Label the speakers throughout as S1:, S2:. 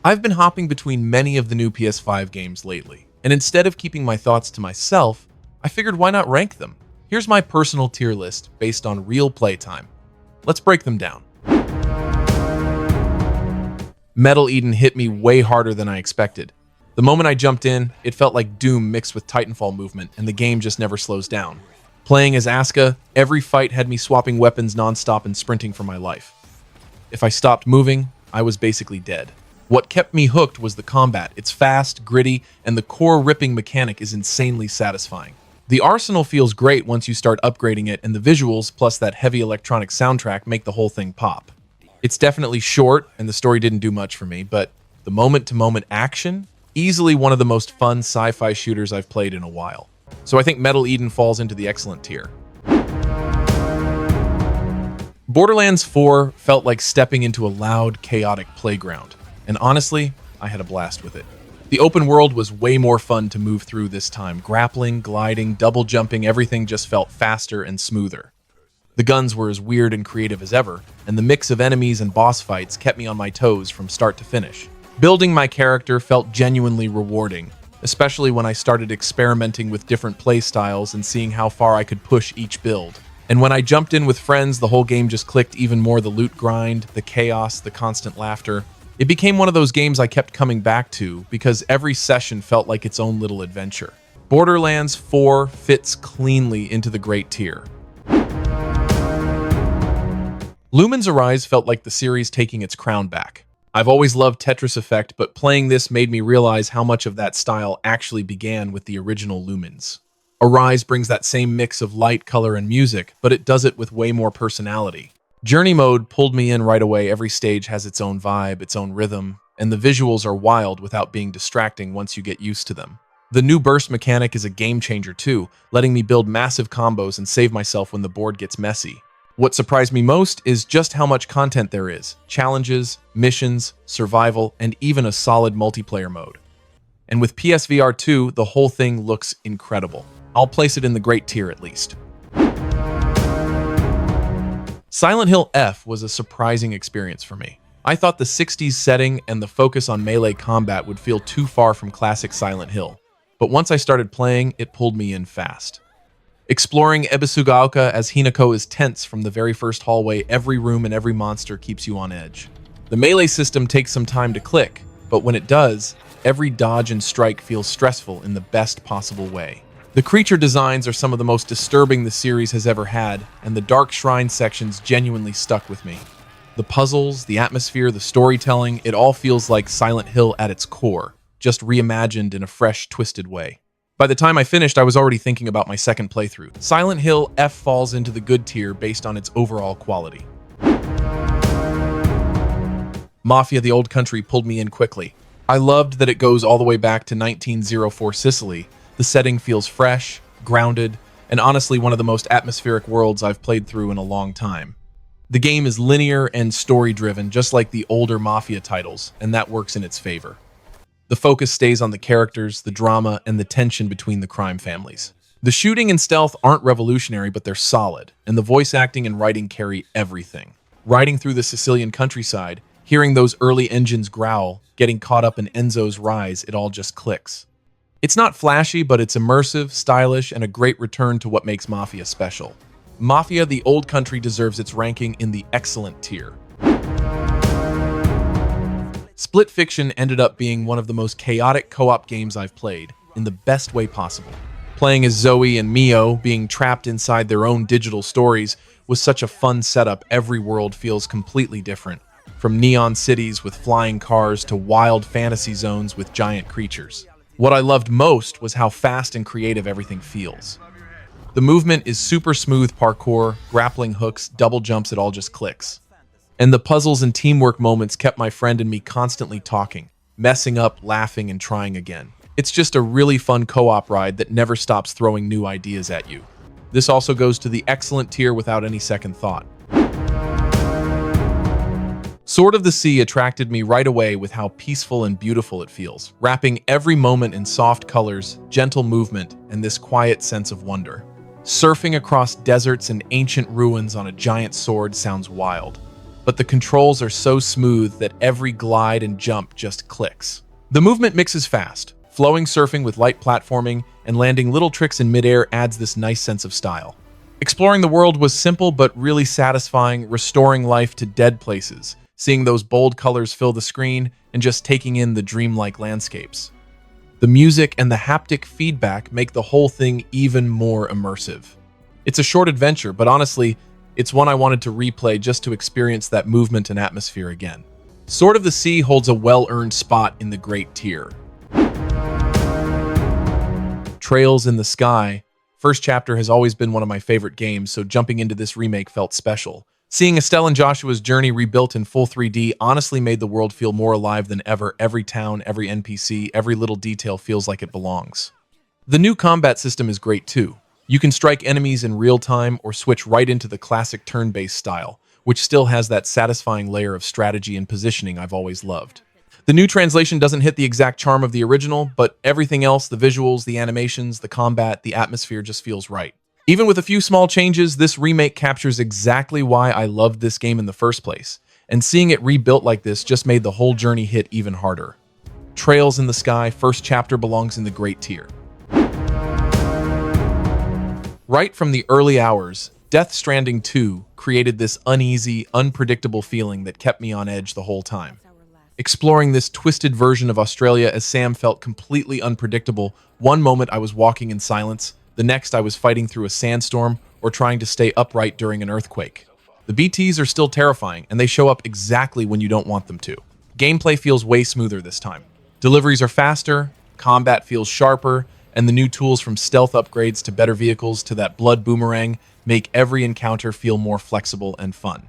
S1: I've been hopping between many of the new PS5 games lately, and instead of keeping my thoughts to myself, I figured why not rank them? Here's my personal tier list based on real playtime. Let's break them down. Metal Eden hit me way harder than I expected. The moment I jumped in, it felt like Doom mixed with Titanfall movement, and the game just never slows down. Playing as Asuka, every fight had me swapping weapons nonstop and sprinting for my life. If I stopped moving, I was basically dead. What kept me hooked was the combat. It's fast, gritty, and the core ripping mechanic is insanely satisfying. The arsenal feels great once you start upgrading it, and the visuals plus that heavy electronic soundtrack make the whole thing pop. It's definitely short, and the story didn't do much for me, but the moment-to-moment action, easily one of the most fun sci-fi shooters I've played in a while. So I think Metal Eden falls into the excellent tier. Borderlands 4 felt like stepping into a loud, chaotic playground. And honestly, I had a blast with it. The open world was way more fun to move through this time. Grappling, gliding, double jumping, everything just felt faster and smoother. The guns were as weird and creative as ever, and the mix of enemies and boss fights kept me on my toes from start to finish. Building my character felt genuinely rewarding, especially when I started experimenting with different playstyles and seeing how far I could push each build. And when I jumped in with friends, the whole game just clicked even more. The loot grind, the chaos, the constant laughter. It became one of those games I kept coming back to because every session felt like its own little adventure. Borderlands 4 fits cleanly into the great tier. Lumines Arise felt like the series taking its crown back. I've always loved Tetris Effect, but playing this made me realize how much of that style actually began with the original Lumines. Arise brings that same mix of light, color, and music, but it does it with way more personality. Journey mode pulled me in right away. Every stage has its own vibe, its own rhythm, and the visuals are wild without being distracting once you get used to them. The new burst mechanic is a game changer too, letting me build massive combos and save myself when the board gets messy. What surprised me most is just how much content there is. Challenges, missions, survival, and even a solid multiplayer mode. And with PSVR 2, the whole thing looks incredible. I'll place it in the great tier at least. Silent Hill F was a surprising experience for me. I thought the 60s setting and the focus on melee combat would feel too far from classic Silent Hill, but once I started playing, it pulled me in fast. Exploring Ebisugaoka as Hinako is tense from the very first hallway. Every room and every monster keeps you on edge. The melee system takes some time to click, but when it does, every dodge and strike feels stressful in the best possible way. The creature designs are some of the most disturbing the series has ever had, and the Dark Shrine sections genuinely stuck with me. The puzzles, the atmosphere, the storytelling, it all feels like Silent Hill at its core, just reimagined in a fresh, twisted way. By the time I finished, I was already thinking about my second playthrough. Silent Hill F falls into the good tier based on its overall quality. Mafia: The Old Country pulled me in quickly. I loved that it goes all the way back to 1904 Sicily. The setting feels fresh, grounded, and honestly one of the most atmospheric worlds I've played through in a long time. The game is linear and story-driven, just like the older Mafia titles, and that works in its favor. The focus stays on the characters, the drama, and the tension between the crime families. The shooting and stealth aren't revolutionary, but they're solid, and the voice acting and writing carry everything. Riding through the Sicilian countryside, hearing those early engines growl, getting caught up in Enzo's rise, it all just clicks. It's not flashy, but it's immersive, stylish, and a great return to what makes Mafia special. Mafia: The Old Country deserves its ranking in the excellent tier. Split Fiction ended up being one of the most chaotic co-op games I've played, in the best way possible. Playing as Zoe and Mio, being trapped inside their own digital stories, was such a fun setup. Every world feels completely different, from neon cities with flying cars to wild fantasy zones with giant creatures. What I loved most was how fast and creative everything feels. The movement is super smooth parkour, grappling hooks, double jumps, it all just clicks. And the puzzles and teamwork moments kept my friend and me constantly talking, messing up, laughing, and trying again. It's just a really fun co-op ride that never stops throwing new ideas at you. This also goes to the excellent tier without any second thought. Sword of the Sea attracted me right away with how peaceful and beautiful it feels, wrapping every moment in soft colors, gentle movement, and this quiet sense of wonder. Surfing across deserts and ancient ruins on a giant sword sounds wild. but the controls are so smooth that every glide and jump just clicks. The movement mixes fast. Flowing surfing with light platforming and landing little tricks in midair adds this nice sense of style. Exploring the world was simple but really satisfying, restoring life to dead places, seeing those bold colors fill the screen, and just taking in the dreamlike landscapes. The music and the haptic feedback make the whole thing even more immersive. It's a short adventure, but honestly, it's one I wanted to replay just to experience that movement and atmosphere again. Sword of the Sea holds a well-earned spot in the great tier. Trails in the Sky. First chapter has always been one of my favorite games, so jumping into this remake felt special. Seeing Estelle and Joshua's journey rebuilt in full 3D honestly made the world feel more alive than ever. Every town, every NPC, every little detail feels like it belongs. The new combat system is great too. You can strike enemies in real time or switch right into the classic turn-based style, which still has that satisfying layer of strategy and positioning I've always loved. The new translation doesn't hit the exact charm of the original, but everything else, the visuals, the animations, the combat, the atmosphere just feels right. Even with a few small changes, this remake captures exactly why I loved this game in the first place, and seeing it rebuilt like this just made the whole journey hit even harder. Trails in the Sky, first chapter belongs in the great tier. Right from the early hours, Death Stranding 2 created this uneasy, unpredictable feeling that kept me on edge the whole time. Exploring this twisted version of Australia as Sam felt completely unpredictable. One moment I was walking in silence, the next I was fighting through a sandstorm or trying to stay upright during an earthquake. The BTs are still terrifying, and they show up exactly when you don't want them to. Gameplay feels way smoother this time. Deliveries are faster, combat feels sharper, and the new tools from stealth upgrades to better vehicles to that blood boomerang make every encounter feel more flexible and fun.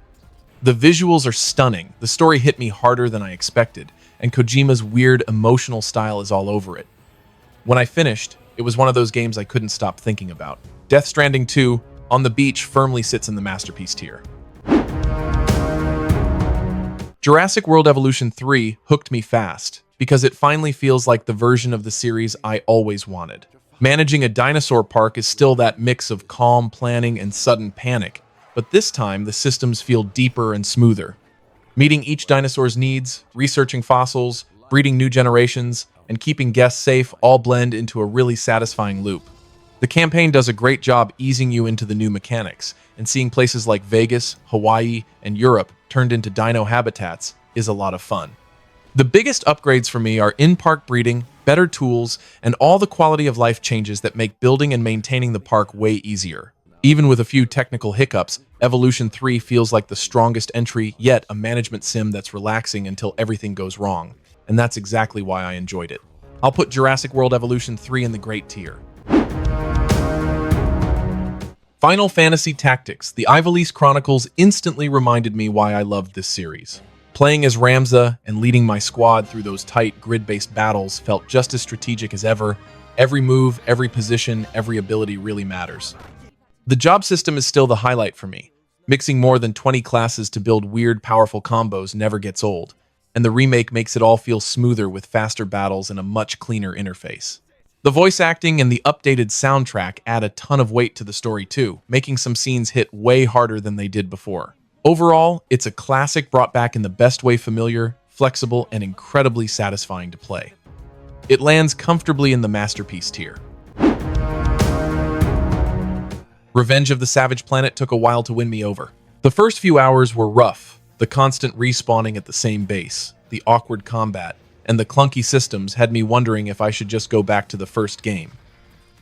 S1: The visuals are stunning, the story hit me harder than I expected, and Kojima's weird, emotional style is all over it. When I finished, it was one of those games I couldn't stop thinking about. Death Stranding 2, On the Beach, firmly sits in the masterpiece tier. Jurassic World Evolution 3 hooked me fast, because it finally feels like the version of the series I always wanted. Managing a dinosaur park is still that mix of calm planning and sudden panic, but this time the systems feel deeper and smoother. Meeting each dinosaur's needs, researching fossils, breeding new generations, and keeping guests safe all blend into a really satisfying loop. The campaign does a great job easing you into the new mechanics, and seeing places like Vegas, Hawaii, and Europe turned into dino habitats is a lot of fun. The biggest upgrades for me are in-park breeding, better tools, and all the quality of life changes that make building and maintaining the park way easier. Even with a few technical hiccups, Evolution 3 feels like the strongest entry, yet a management sim that's relaxing until everything goes wrong. And that's exactly why I enjoyed it. I'll put Jurassic World Evolution 3 in the great tier. Final Fantasy Tactics, the Ivalice Chronicles instantly reminded me why I loved this series. Playing as Ramza and leading my squad through those tight, grid-based battles felt just as strategic as ever. Every move, every position, every ability really matters. The job system is still the highlight for me. Mixing more than 20 classes to build weird, powerful combos never gets old, and the remake makes it all feel smoother with faster battles and a much cleaner interface. The voice acting and the updated soundtrack add a ton of weight to the story too, making some scenes hit way harder than they did before. Overall, it's a classic brought back in the best way, familiar, flexible, and incredibly satisfying to play. It lands comfortably in the masterpiece tier. Revenge of the Savage Planet took a while to win me over. The first few hours were rough, the constant respawning at the same base, the awkward combat, and the clunky systems had me wondering if I should just go back to the first game.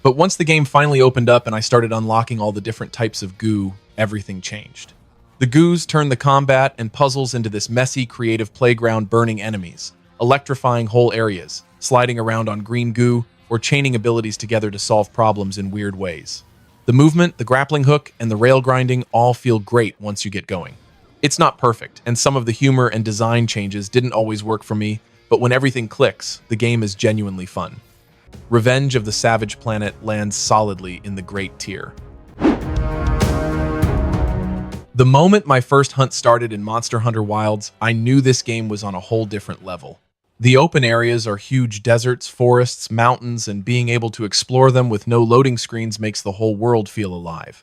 S1: But once the game finally opened up and I started unlocking all the different types of goo, everything changed. The goos turned the combat and puzzles into this messy, creative playground, burning enemies, electrifying whole areas, sliding around on green goo, or chaining abilities together to solve problems in weird ways. The movement, the grappling hook, and the rail grinding all feel great once you get going. It's not perfect, and some of the humor and design changes didn't always work for me, but when everything clicks, the game is genuinely fun. Revenge of the Savage Planet lands solidly in the great tier. The moment my first hunt started in Monster Hunter Wilds, I knew this game was on a whole different level. The open areas are huge deserts, forests, mountains, and being able to explore them with no loading screens makes the whole world feel alive.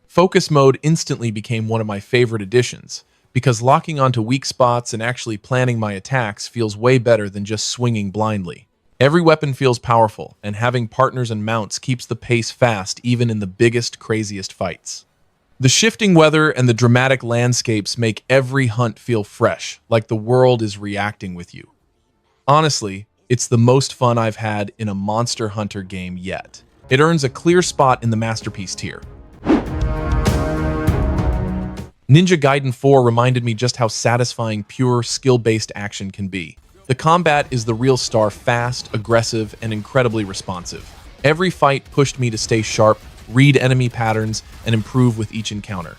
S1: Focus mode instantly became one of my favorite additions, because locking onto weak spots and actually planning my attacks feels way better than just swinging blindly. Every weapon feels powerful, and having partners and mounts keeps the pace fast even in the biggest, craziest fights. The shifting weather and the dramatic landscapes make every hunt feel fresh, like the world is reacting with you. Honestly, it's the most fun I've had in a Monster Hunter game yet. It earns a clear spot in the Masterpiece tier. Ninja Gaiden 4 reminded me just how satisfying pure, skill-based action can be. The combat is the real star, fast, aggressive, and incredibly responsive. Every fight pushed me to stay sharp, read enemy patterns, and improve with each encounter.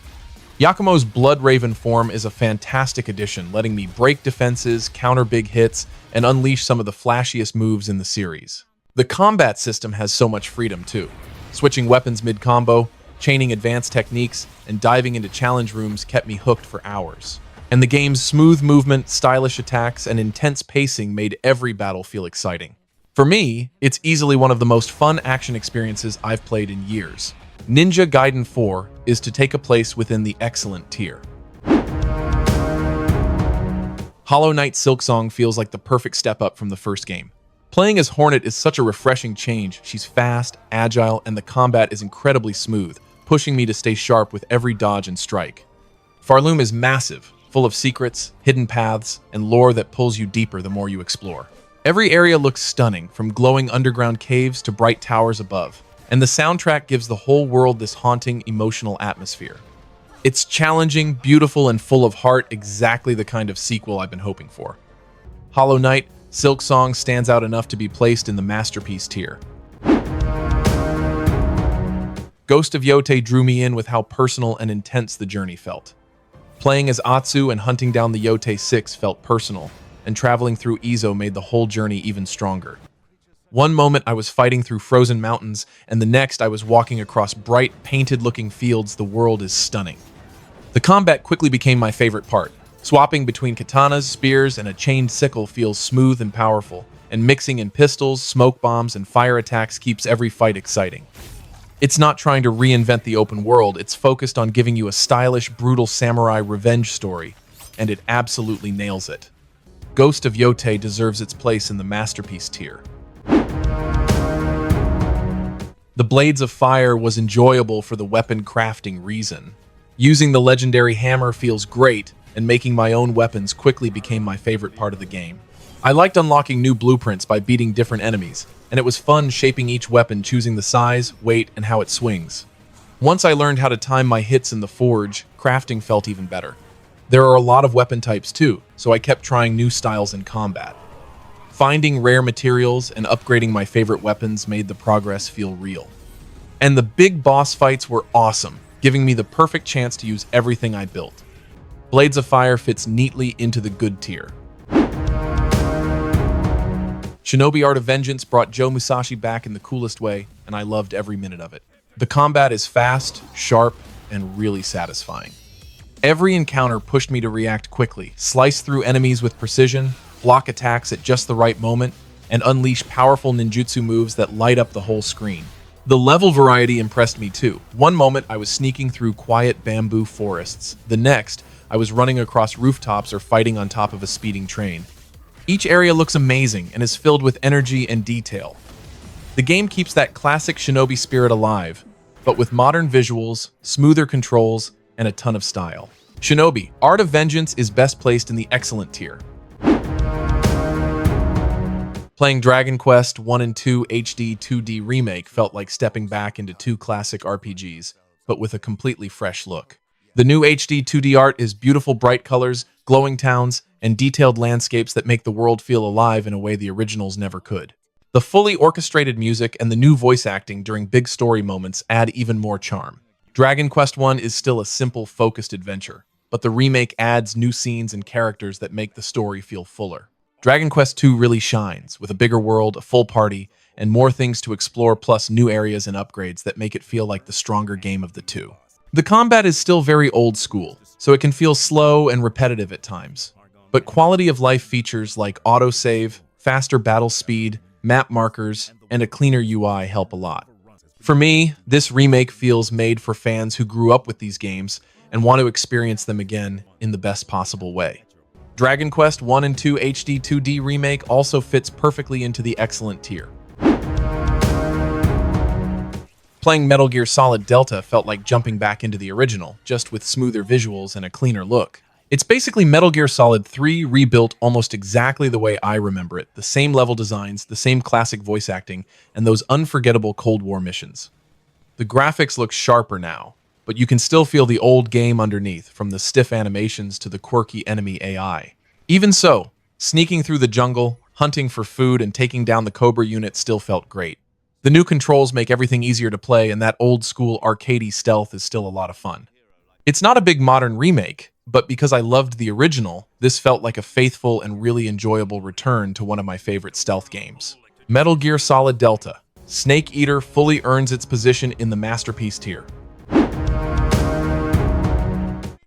S1: Yakumo's Blood Raven form is a fantastic addition, letting me break defenses, counter big hits, and unleash some of the flashiest moves in the series. The combat system has so much freedom too. Switching weapons mid-combo, chaining advanced techniques, and diving into challenge rooms kept me hooked for hours. And the game's smooth movement, stylish attacks, and intense pacing made every battle feel exciting. For me, it's easily one of the most fun action experiences I've played in years. Ninja Gaiden 4 is to take a place within the excellent tier. Hollow Knight Silksong feels like the perfect step up from the first game. Playing as Hornet is such a refreshing change. She's fast, agile, and the combat is incredibly smooth, pushing me to stay sharp with every dodge and strike. Farloom is massive, full of secrets, hidden paths, and lore that pulls you deeper the more you explore. Every area looks stunning, from glowing underground caves to bright towers above, and the soundtrack gives the whole world this haunting, emotional atmosphere. It's challenging, beautiful, and full of heart, exactly the kind of sequel I've been hoping for. Hollow Knight Silksong stands out enough to be placed in the Masterpiece tier. Ghost of Yotei drew me in with how personal and intense the journey felt. Playing as Atsu and hunting down the Yotei 6 felt personal, and traveling through Izo made the whole journey even stronger. One moment I was fighting through frozen mountains, and the next I was walking across bright, painted-looking fields. The world is stunning. The combat quickly became my favorite part. Swapping between katanas, spears, and a chained sickle feels smooth and powerful, and mixing in pistols, smoke bombs, and fire attacks keeps every fight exciting. It's not trying to reinvent the open world, it's focused on giving you a stylish, brutal samurai revenge story, and it absolutely nails it. Ghost of Yotei deserves its place in the Masterpiece tier. The Blades of Fire was enjoyable for the weapon crafting reason. Using the legendary hammer feels great, and making my own weapons quickly became my favorite part of the game. I liked unlocking new blueprints by beating different enemies, and it was fun shaping each weapon, choosing the size, weight, and how it swings. Once I learned how to time my hits in the forge, crafting felt even better. There are a lot of weapon types too, so I kept trying new styles in combat. Finding rare materials and upgrading my favorite weapons made the progress feel real. And the big boss fights were awesome, giving me the perfect chance to use everything I built. Blades of Fire fits neatly into the good tier. Shinobi Art of Vengeance brought Joe Musashi back in the coolest way, and I loved every minute of it. The combat is fast, sharp, and really satisfying. Every encounter pushed me to react quickly, slice through enemies with precision, block attacks at just the right moment, and unleash powerful ninjutsu moves that light up the whole screen. The level variety impressed me too. One moment I was sneaking through quiet bamboo forests. The next, I was running across rooftops or fighting on top of a speeding train. Each area looks amazing and is filled with energy and detail. The game keeps that classic Shinobi spirit alive, but with modern visuals, smoother controls, and a ton of style. Shinobi Art of Vengeance is best placed in the excellent tier. Playing Dragon Quest 1 and 2 HD 2D Remake felt like stepping back into two classic RPGs, but with a completely fresh look. The new HD 2D art is beautiful bright colors, glowing towns, and detailed landscapes that make the world feel alive in a way the originals never could. The fully orchestrated music and the new voice acting during big story moments add even more charm. Dragon Quest 1 is still a simple, focused adventure, but the remake adds new scenes and characters that make the story feel fuller. Dragon Quest 2 really shines, with a bigger world, a full party, and more things to explore, plus new areas and upgrades that make it feel like the stronger game of the two. The combat is still very old school, so it can feel slow and repetitive at times. But quality of life features like autosave, faster battle speed, map markers, and a cleaner UI help a lot. For me, this remake feels made for fans who grew up with these games and want to experience them again in the best possible way. Dragon Quest 1 and 2 HD 2D Remake also fits perfectly into the excellent tier. Playing Metal Gear Solid Delta felt like jumping back into the original, just with smoother visuals and a cleaner look. It's basically Metal Gear Solid 3 rebuilt almost exactly the way I remember it, the same level designs, the same classic voice acting, and those unforgettable Cold War missions. The graphics look sharper now, but you can still feel the old game underneath, from the stiff animations to the quirky enemy AI. Even so, sneaking through the jungle, hunting for food, and taking down the Cobra unit still felt great. The new controls make everything easier to play, and that old-school arcadey stealth is still a lot of fun. It's not a big modern remake, but because I loved the original, this felt like a faithful and really enjoyable return to one of my favorite stealth games. Metal Gear Solid Delta. Snake Eater fully earns its position in the masterpiece tier.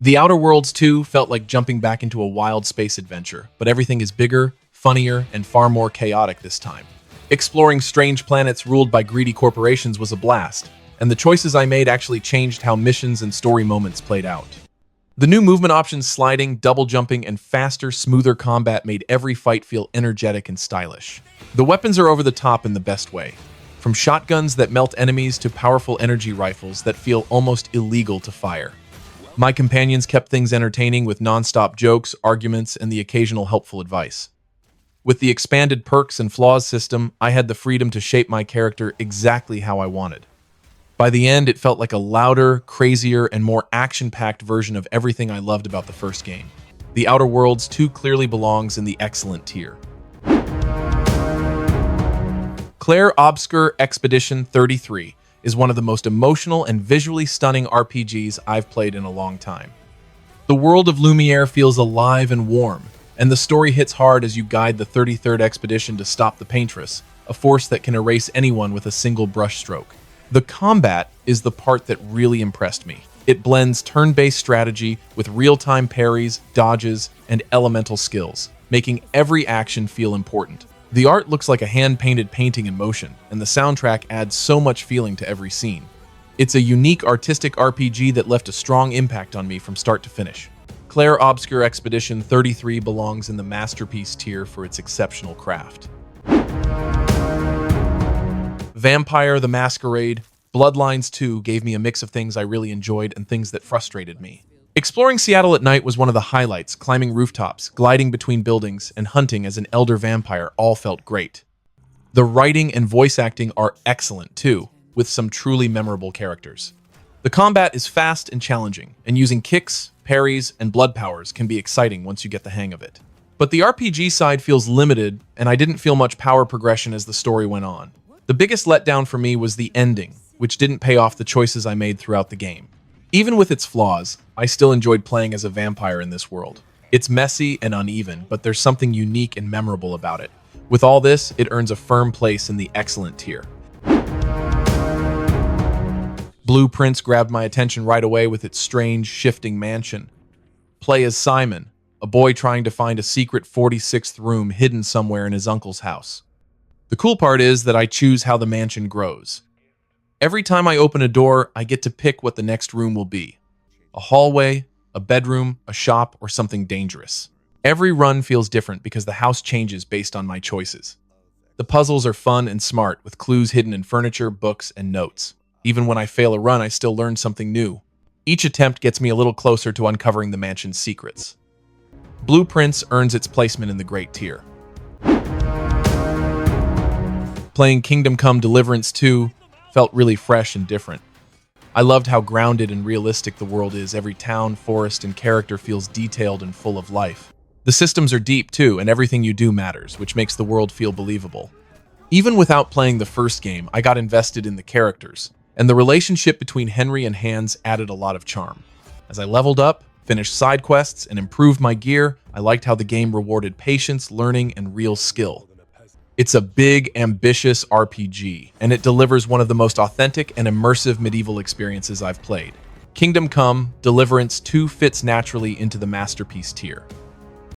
S1: The Outer Worlds 2 felt like jumping back into a wild space adventure, but everything is bigger, funnier, and far more chaotic this time. Exploring strange planets ruled by greedy corporations was a blast, and the choices I made actually changed how missions and story moments played out. The new movement options, sliding, double jumping, and faster, smoother combat made every fight feel energetic and stylish. The weapons are over the top in the best way, from shotguns that melt enemies to powerful energy rifles that feel almost illegal to fire. My companions kept things entertaining with non-stop jokes, arguments, and the occasional helpful advice. With the expanded perks and flaws system, I had the freedom to shape my character exactly how I wanted. By the end, it felt like a louder, crazier, and more action-packed version of everything I loved about the first game. The Outer Worlds 2 clearly belongs in the excellent tier. Clair Obscur Expedition 33 is one of the most emotional and visually stunning RPGs I've played in a long time. The world of Lumiere feels alive and warm, and the story hits hard as you guide the 33rd Expedition to stop the Paintress, a force that can erase anyone with a single brushstroke. The combat is the part that really impressed me. It blends turn-based strategy with real-time parries, dodges, and elemental skills, making every action feel important. The art looks like a hand-painted painting in motion, and the soundtrack adds so much feeling to every scene. It's a unique artistic RPG that left a strong impact on me from start to finish. Clair Obscur Expedition 33 belongs in the masterpiece tier for its exceptional craft. Vampire the Masquerade, Bloodlines 2 gave me a mix of things I really enjoyed and things that frustrated me. Exploring Seattle at night was one of the highlights. Climbing rooftops, gliding between buildings, and hunting as an elder vampire all felt great. The writing and voice acting are excellent too, with some truly memorable characters. The combat is fast and challenging, and using kicks, parries, and blood powers can be exciting once you get the hang of it. But the RPG side feels limited, and I didn't feel much power progression as the story went on. The biggest letdown for me was the ending, which didn't pay off the choices I made throughout the game. Even with its flaws, I still enjoyed playing as a vampire in this world. It's messy and uneven, but there's something unique and memorable about it. With all this, it earns a firm place in the excellent tier. Blue Prince grabbed my attention right away with its strange, shifting mansion. Play as Simon, a boy trying to find a secret 46th room hidden somewhere in his uncle's house. The cool part is that I choose how the mansion grows. Every time I open a door, I get to pick what the next room will be. A hallway, a bedroom, a shop, or something dangerous. Every run feels different because the house changes based on my choices. The puzzles are fun and smart, with clues hidden in furniture, books, and notes. Even when I fail a run, I still learn something new. Each attempt gets me a little closer to uncovering the mansion's secrets. Blue Prince earns its placement in the great tier. Playing Kingdom Come Deliverance 2 felt really fresh and different. I loved how grounded and realistic the world is. Every town, forest, and character feels detailed and full of life. The systems are deep too, and everything you do matters, which makes the world feel believable. Even without playing the first game, I got invested in the characters, and the relationship between Henry and Hans added a lot of charm. As I leveled up, finished side quests, and improved my gear, I liked how the game rewarded patience, learning, and real skill. It's a big, ambitious RPG, and it delivers one of the most authentic and immersive medieval experiences I've played. Kingdom Come Deliverance 2 fits naturally into the masterpiece tier.